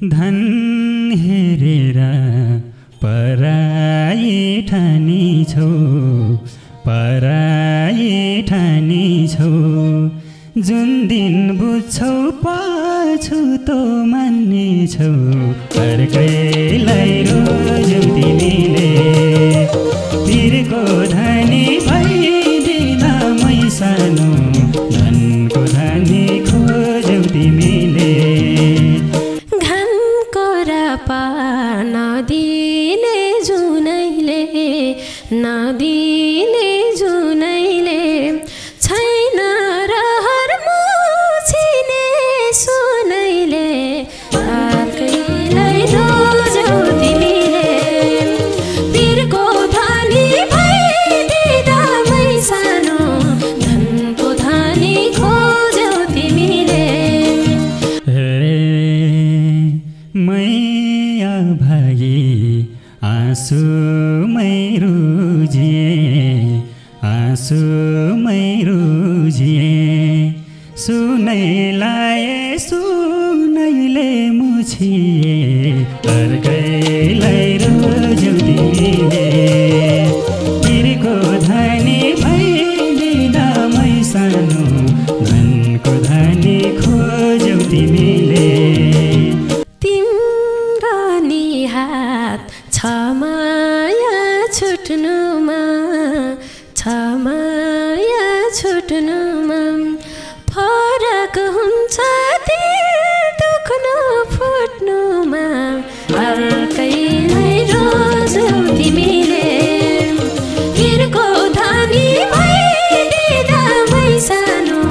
धन हेरेर पराई ठानी छौ, पराई ठानी छौ। जुन दिन बुझ्छौ पाछु तो मान्ने छौ, अर्कैलाई रोज्यौ तिमीले। पिरको धनी भइदिँदा मै सानो, धनको धनी खोज्यौ तिमीले। घामको रापा नदिने जुनैले, नदिने जुनैले छैन रहर मुछिने सुनैले, अर्कैलाई रोज्यौ तिमीले। पिरको धनी भइदिँदा मै सानो, धनको धनी खोज्यौ तिमीले। मैया भागी आँसुमै रुजिए, आँसुमै रुजिए। सुनै लाए सुनैले मुछिए, अर्कैलाई रोज्यौ तिमीले। पिरको धनी भइदिँदा मै सानो, धनको धनी खोज्यौ तिमीले। तिम्रो नि हात छ माया छुट्नुमा, छ माया छुट्नुमा। फरक हुन्छ दिल दुख्नु फुट्नुमा, अर्कैलाई रोज्यौ तिमीले। पिरको धनी भइदिँदा मै सानो,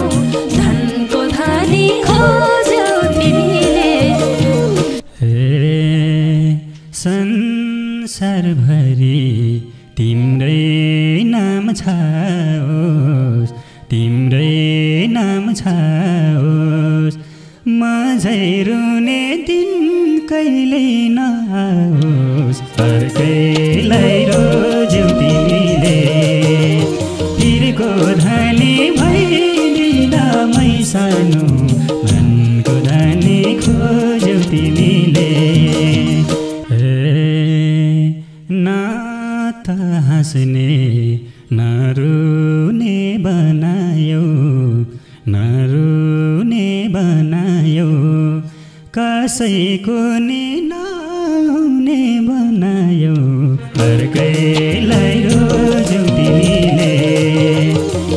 धनको धनी खोज्यौ तिमीले। संसारभरि तिम्रै नाम छाओस्, तिम्रै नाम छाओस्। म झै रुने दिन कहिल्यै नआओस्, अर्कैलाई रोज्यौ तिमीले। पिरको धनी भइदिँदा मै सानो, धनको धनी खोज्यौ तिमीले। नाता हाँस्ने नरुने बनायो, नरुने बनायो। कसैको नि नहुने बनायो, अर्कैलाई रोज्यौ तिमीले।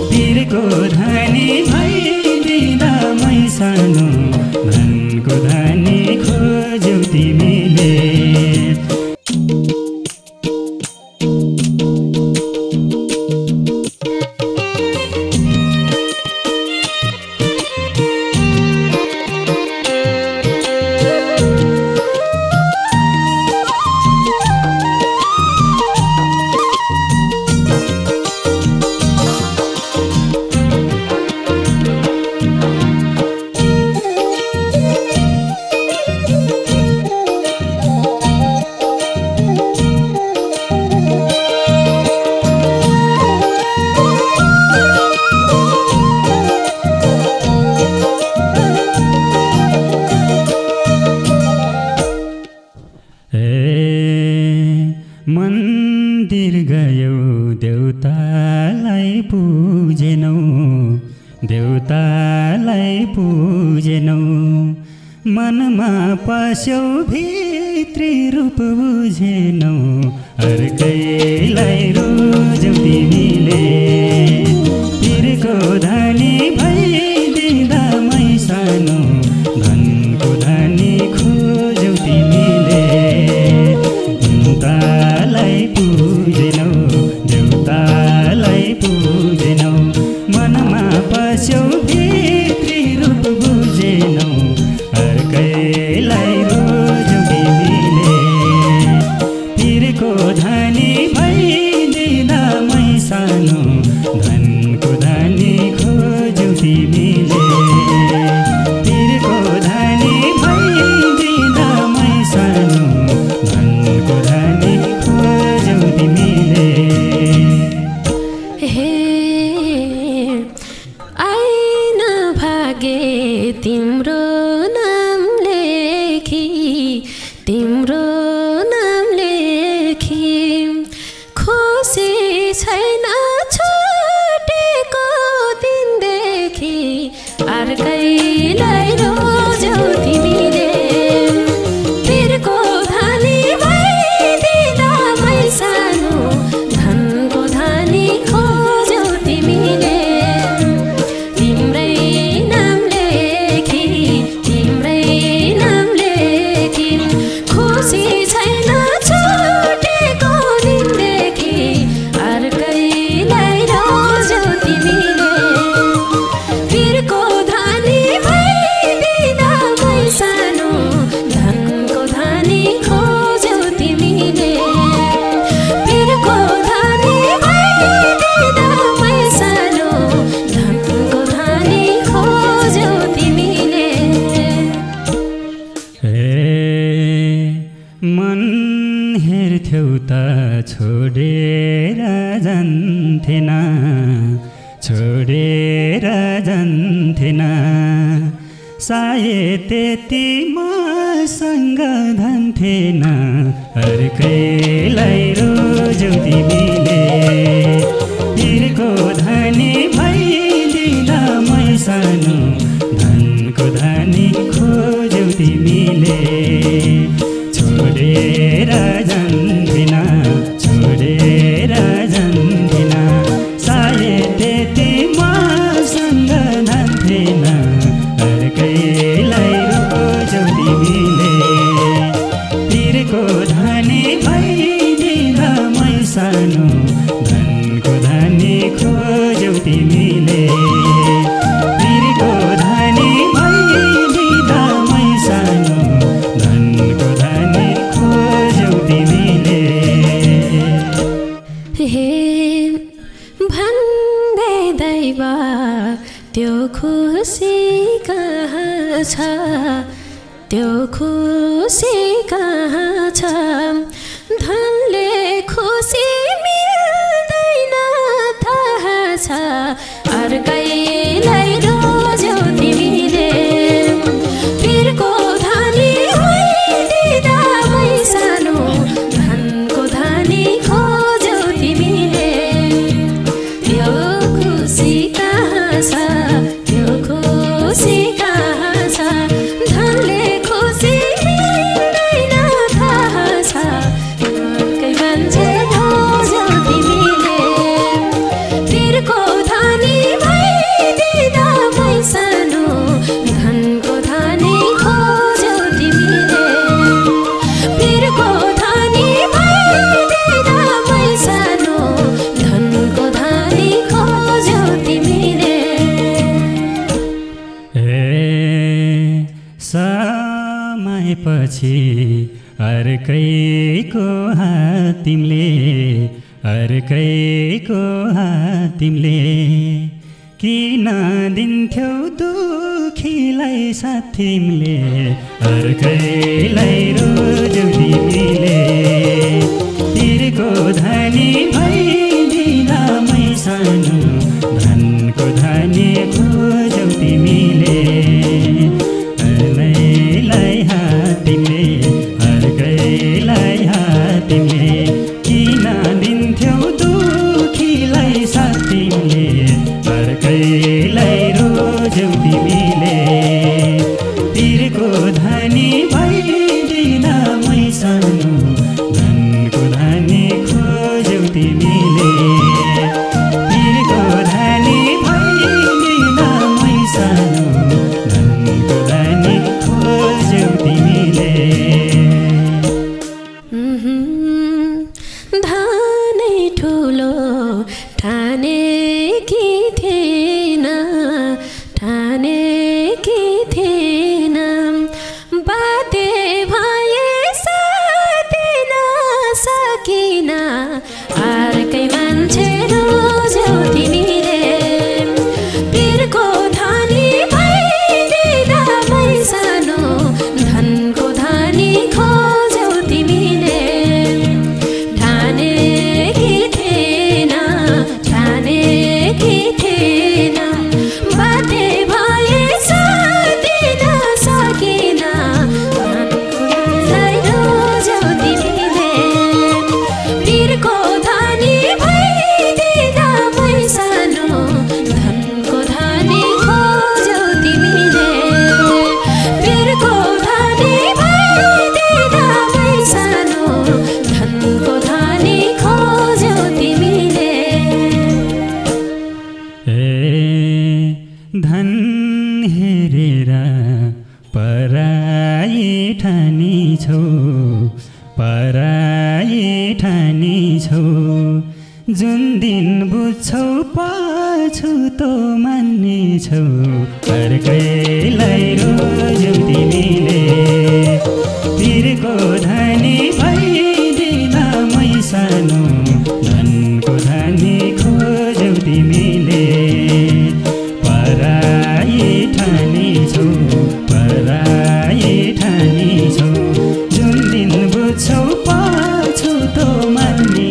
पिरको धनी भइदिँदा मै सानो, धनको धनी खोज्यौ तिमीले। मन्दिर गयौ देउतालाई पूजेनौ, देउतालाई पूजेनौ। मनमा पस्यौ भित्री रूप बुझेनौ, अर्कैलाई रोज्यौ तिमीले। पिरको धनी भइदिँदा मै सानो, धनको धनी खोज्यौ तिमीले। देउतालाई पूजेनौ, देउतालाई पूजेनौ। मनमा पस्यौ भित्री रूप बुझेनौ, अर्कैलाई रोज्यौ तिमीले। पिरको धनी भइदिँदा मै सानो, धनको धनी खोज्यौ तिमीले। पिरको धनी भइदिँदा मै सानो, धनको धनी खोज्यौ तिमीले। हे आइन भागे तिम्रो नाम छोडेर जान्थेन छोडेर जान्थेन सायद त्यति मसँग धन्थेन अर्कैलाई रोज्यौ तिमीले तिरको धनी भइदिँदा मै सानो धनको धनी खोज्यौ तिमीले छोडेर जान्थेन छोडेर जान्थेन सायद त्यति मसँग धन्थेन अर्कैलाई रोज्यौ तिमीले तिरको धनी भइदिँदा मै सानो धनको धनी खोज्यौ तिमीले तिरको धनी भइदिँदा मै सानो धनको धनी खोज्यौ तिमीले हे भन्दै दैव त्यो खुसी कहाँ छ त्यो खुसी कहाँ छ धनले खुसी मिल्दैन थाहा छ अर्कैलाई रोज्यौ तिमीले तिरको धनी भइदिँदा मै सानो धनको धनी खोज्यौ तिमीले त्यो खुसी कहाँ छ त्यो खुसी कहाँ छ धनले खुसी मिल्दैन थाहा छ अर्कै मान्छे खोज्यौ तिमीले तिरको धनी भइदिँदा मै सानो धनको धनी खोज्यौ तिमीले तिरको धनी भइदिँदा मै सानो धनको धनी खोज्यौ तिमीले समयपछि अर्कैको हात तिमीले अर्कैको हात तिमीले किन दिन्थ्यौ दुखीलाई साथ तिमीले अर्कैलाई रोज्यौ तिमीले तिरको धनी भइदिँदा मै सानो धनको धनी खोज्यौ तिमीले अर्कैलाई हात तिमीले अर्कैलाई हात तिमीले किन दिन्थ्यौ दुखीलाई साथ तिमीले अर्कैलाई रोज्यौ तिमीले तिरको धनी भइदिँदा मै सानो धनको धनी खोज्यौ तिमीले तिरको धनी भइदिँदा मै सानो धनको धनी खोज्यौ तिमीले धनै ठुलो ठानेकी थिएन ठानेकी थिएन बाध्य भए साथिन सकिन अर्कै मान्छे रोज्यौ तिमीले तिरको धनी भइदिँदा मै सानो धनको धनी खोज्यौ तिमीले ठानेकी थिएन ठानेकी थिएन बाध्य भए साथिन सकिन अर्कैलाई रोज्यौ तिमीले तिरको धनी भइदिँदा मै सानो धनको धनी खोज्यौ तिमीले तिरको धनी भइदिँदा मै सानो धनको धनी खोज्यौ तिमीले धन हेरेर पराई ठानी छौ पराई ठानी छौ जुन दिन बुझ्छौ पछुतो मान्ने छौ अर्कैलाई रोज्यौ तिमीले तिरको धनी भइदिँदा मै सानो धनको धनी खोज्यौ तिमीले पराई ठानी छौ पराई ठानी छौ जुन दिन बुझ्छौ पछुतो मान्ने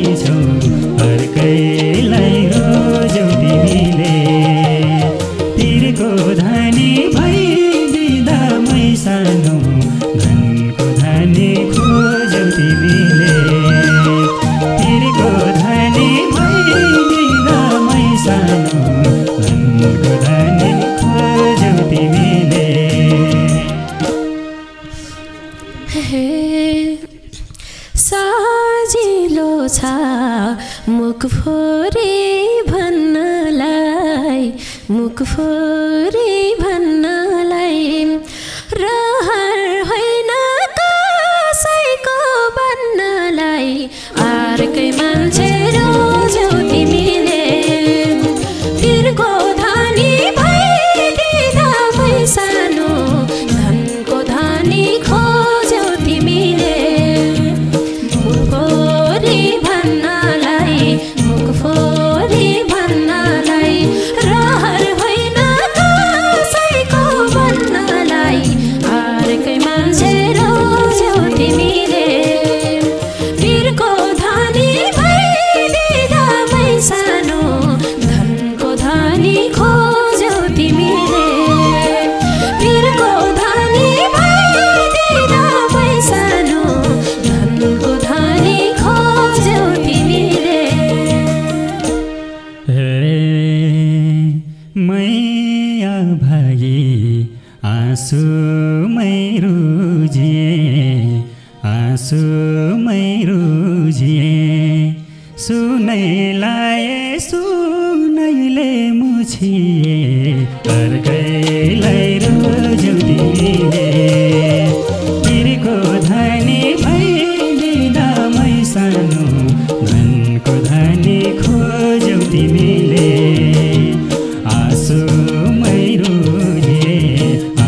सानो धनको धनी खोजौ तिमीले तिरको धनी भइदिँदा मै सानो धनको धनी खोजौ तिमीले सजिलो छ मुख फोरे भन्नलाई मुख फोरे भन्नलाई रहर होइन कसैको बन्नलाई अर्कै मान्छे रोज्यौ तिमीले तिरको धनी भइदिँदा मै सानो धनको धनी खोज्यौ तिमीले मुख फोरे भन्नलाई मुख फोरे भन्नलाई रहर होइन कसैको बन्नलाई अर्कै मान्छे रोज्यौ तिमीले तिरको धनी भइदिँदा मै सानो धनको धनी खोज्यौ तिमीले तिरको धनी भइदिँदा मै सानो धनको धनी खोज्यौ तिमीले मैया भागी आँसुमै रुजिए आँसुमै रुजिए सुनै लाए सुनैले मुछिए अर्कैलाई रोज्यौ तिमीले तिरको धनी भइदिँदा मै सानो धनको धनी खोज्यौ तिमीले आँसुमै रुजिए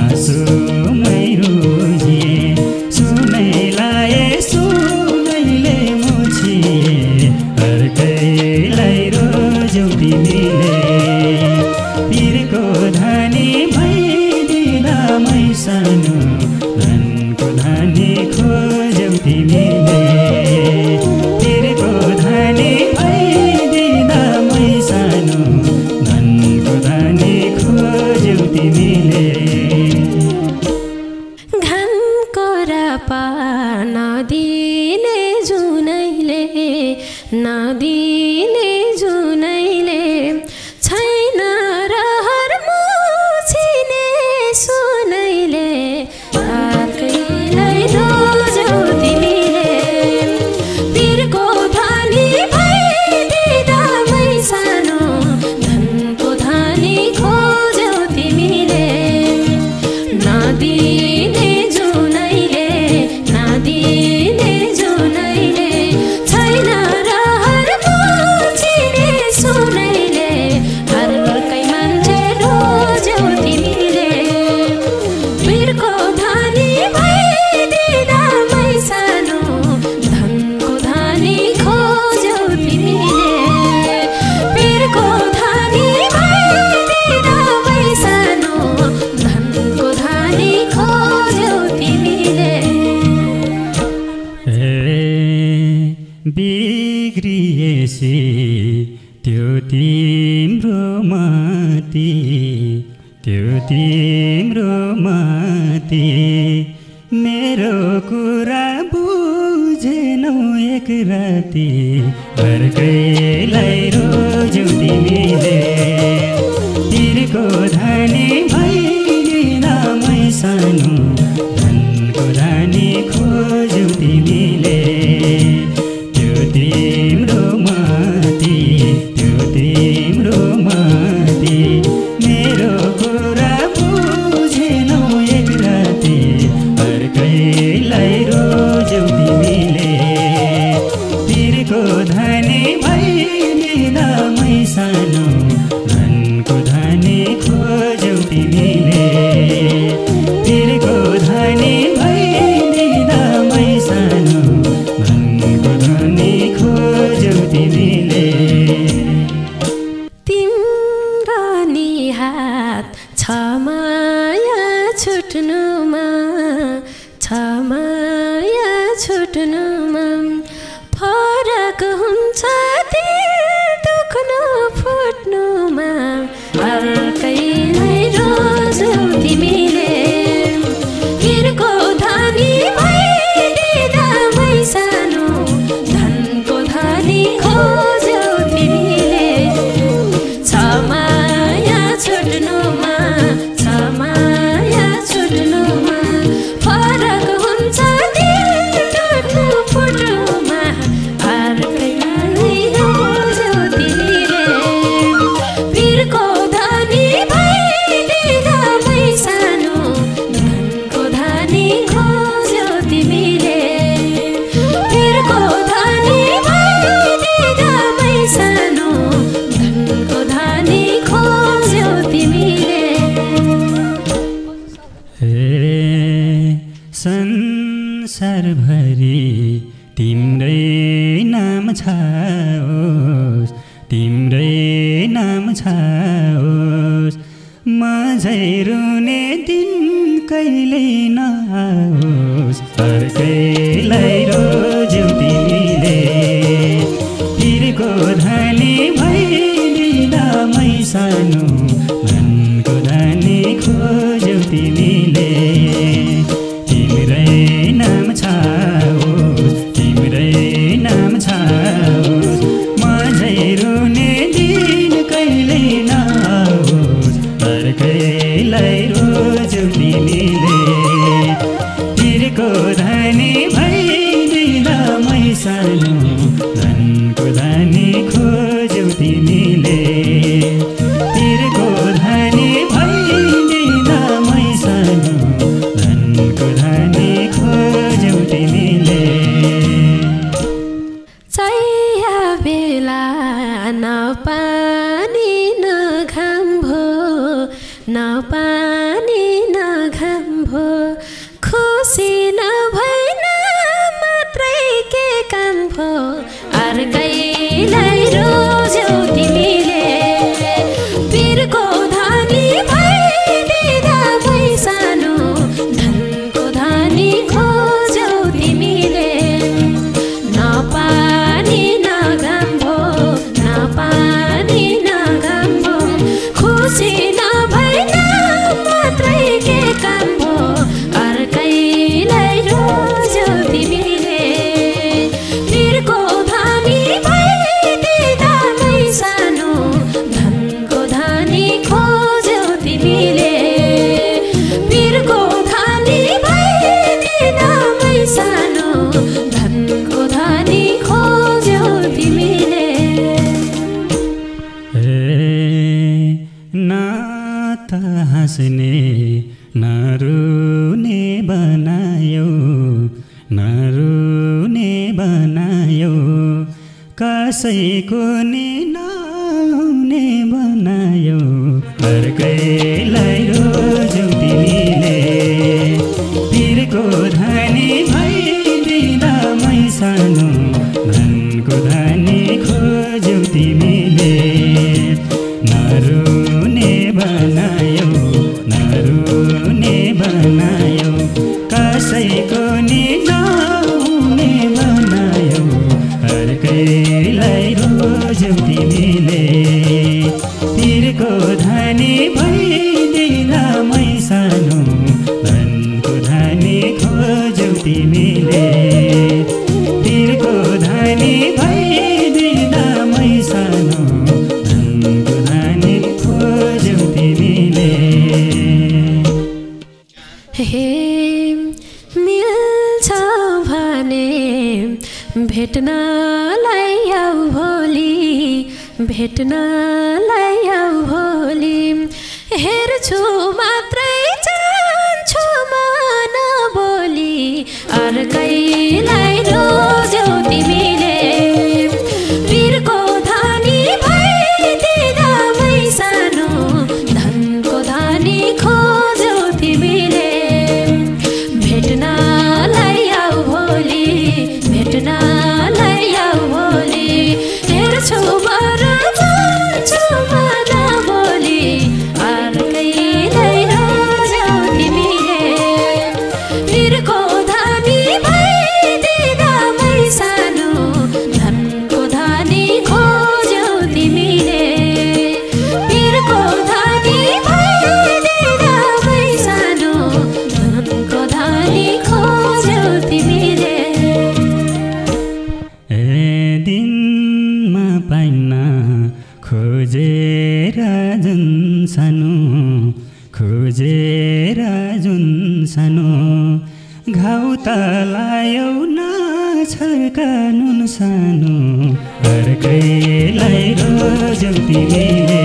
आँसुमै रुजिए सुनै लाए सुनैले मुछिए अर्कैलाई रोज्यौ तिमीले तिरको धनी भइदिँदा मै सानो धनको धनी खोज्यौ तिमीले तिरको धनी भइदिँदा मै सानो धनको धनी खोज्यौ तिमीले घामको रापा नदिने जुनैले नदिने जुनैले छैन रहर मुछिने सुनैले अर्कैलाई रोज्यौ तिमीले तिरको धनी भइदिँदा मै सानो धनको धनी खोज्यौ तिमीले नदिने जुनैले नदिने जुनैले छैन रहर मुछिने सुनैले अर्कै मान्छे रोज्यौ तिमीले तिरको धनी भइदिँदा मै सानो धनको धनी खोज्यौ तिमीले तिरको धनी भइदिँदा मै सानो धनको धनी खोज्यौ तिमीले बिग्रिएसी त्यो तिम्रो माती त्यो तिम्रो माती मेरो कुरा बुझेनौ एक राति अर्कैलाई रोज्यौ तिमीले तिरको धनी भइदिँदा मै सानो धनको धनी खोज्यौ तिमीले त्यो तिम्रो माती त्यो तिम्रो माती मेरो कुरा बुझेनौ एक राति अर्कैलाई रोज्यौ तिमीले तिरको धनी भइदिँदा मै सानो धनको धनी खोज्यौ तिमीले तिरको धनी भइदिँदा मै सानो धनको धनी खोज्यौ तिमीले तिम्रो नि हात छ माया छुट्नुमा छ माया छुट्नुमा फरक हुन्छ दिल दुख्नु फुट्नुमा अर्कैलाई रोज्यौ तिमीले संसारभरि तिम्रै नाम छाओस् तिम्रै नाम छाओस् म झै रुने दिन कहिल्यै नआओस् अर्कैलाई रोज्यौ तिमीले तिरको धनी भइदिँदा मै सानो मनको धनी खोज्यौ तिमीले तिम्रै नाम छाओस् तिम्रै नाम छाओस् म झै रुने दिन कहिल्यै नआओस् अर्कैलाई रोज्यौ तिमीले तिरको धनी भइदिँदा मै सानो धनको धनी खोज्यौ तिमीले तिरको धनी भइदिँदा मै सानो धनको धनी खोज्यौ तिमीले चाहिया बेला न पानी न घाम भो न पानी न घाम भो खुसी नभइन मात्रै के काम भो अर्कैलाई रोज्यौ तिमीले पिरको धनी भइदिँदा मै सानो धनको धनी खोज्यौ तिमीले न पानी न घाम भो न पानी न घाम भो खुसी नभइन मात्रै के काम भो अर्कैलाई रोज्यौ तिमीले पिरको धनी भइदिँदा मै सानो धनको धनी खोज्यौ तिमीले पिरको धनी भइदिँदा मै सानो धनको धनी खोज्यौ तिमीले न त हाँस्ने नरुने बनायो नरुने बनायो कसैको नि नहुने बनायो अर्कैलाई रोज्यौ तिमीले तिरको धनी भइदिँदा मै सानो धनको धनी खोज्यौ तिमीले नरुने बनायो नरुने बनायो कसैको नि नहुने बनायो अर्कैलाई रोज्यौ तिमीले तिरको धनी भइदिँदा मै सानो धनको धनी खोज्यौ तिमीले तिरको धनी भइदिँदा मै सानो धनको धनी खोज्यौ तिमीले हे मिल्छ भने भेट्नलाई आऊ भोलि भेट्नलाई आऊ भोलि हेर्छु मात्रै जान्छु म नबोली अर्कैलाई रोज्यौ तिमीले पिरको धनी भइदिँदा मै सानो धनको धनी खोज्यौ तिमीले भेट्नलाई आऊ भोलि भेट्नलाई आऊ भोलि हेर्छु बर जान्छु म नबोली अर्कैलाई रोज्यौ तिमीले पिरको धनी भइदिँदा मै सानो धनको धनी खोज्यौ तिमीले पिरको धनी भइदिँदा मै सानो धनको धनी खोज्यौ तिमीले दिनमा पाइन्न खोजेर जुन सानो खोजेर जुन सानो घाउ त लायौ नछर्का नुन सानो अर्कैलाई रोज्यौ तिमीले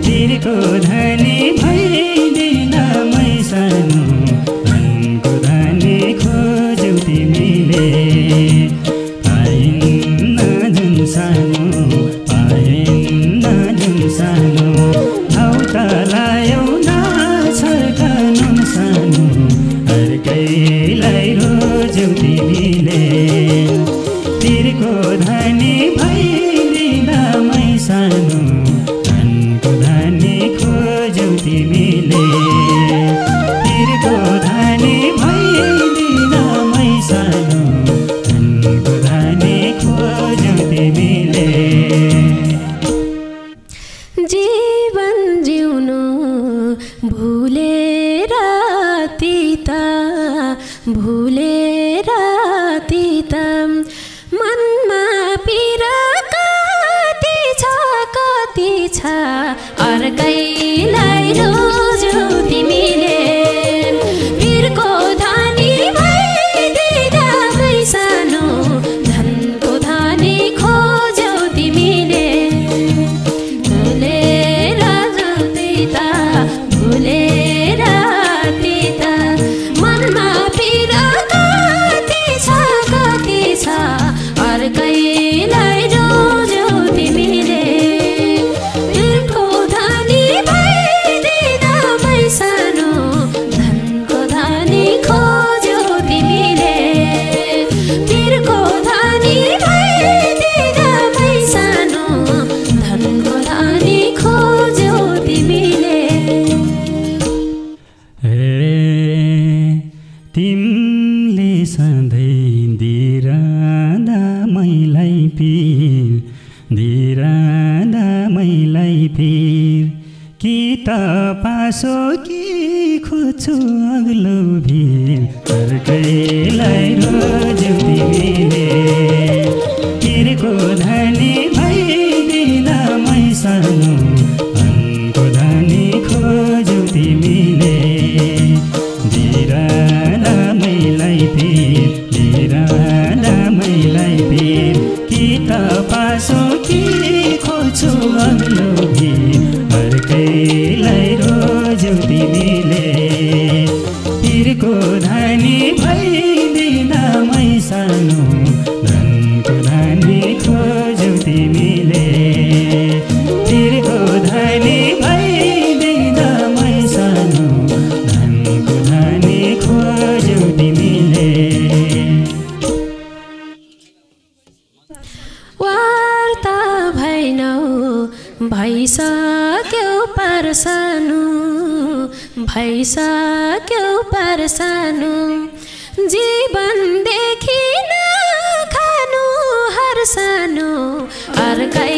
तिरको धनी भइदिँदा मै सानो धनको धनी खोज्यौ तिमीले पाइन्न जुन सानो पाइन्न जुन सानो घाउ त लायौ नछर्का नुन सानो अर्कै अर्कैलाई रोज्यौ तिमीले तिरको धनी भइदिँदा मै सानो धनको धनी खोज्यौ तिमीले तिरको धनी भइदिँदा मै सानो धनको धनी खोज्यौ तिमीले जीवन जिउनु भुलेर तीता मनमा पीर कति छ अर्कैलाई रोज्यौ तिमीले पीरको धनी भइदिँदा मै सानो धनको धनी खोज्यौ तिमीले भुलेर तीता मनमा पीर कति छ अर्कैलाई रोज्यौ तिमीले पीरको धनी भइदिँदा मै सानो धनको धनी खोज्यौ तिमीले पीरको धनी भइदिँदा मै सानो धनको धनी खोज्यौ तिमीले तिमीले सधैँ दिइरहँदा मैलाई पिर कि त पासो कि खोज्छु अग्लो भिर अर्कैलाई रोज्यौ तिमीले तिरको धनी भइदिँदा मै सानो धनको धनी खोज्यौ तिमीले दिइरहँदा मैलाई पिर कि त पासो कि खोज्छु अग्लो भिर अर्कैलाई रोज्यौ तिमीले तिरको धनी भइदिँदा मै सानो धनको धनी खोज्यौ तिमीले तिरको धनी भइदिँदा मै सानो धनको धनी खोज्यौ तिमीले वार्ता भैनौ भइसक्यो परसानु जीवन देखिन खानु हर सानो अर्कै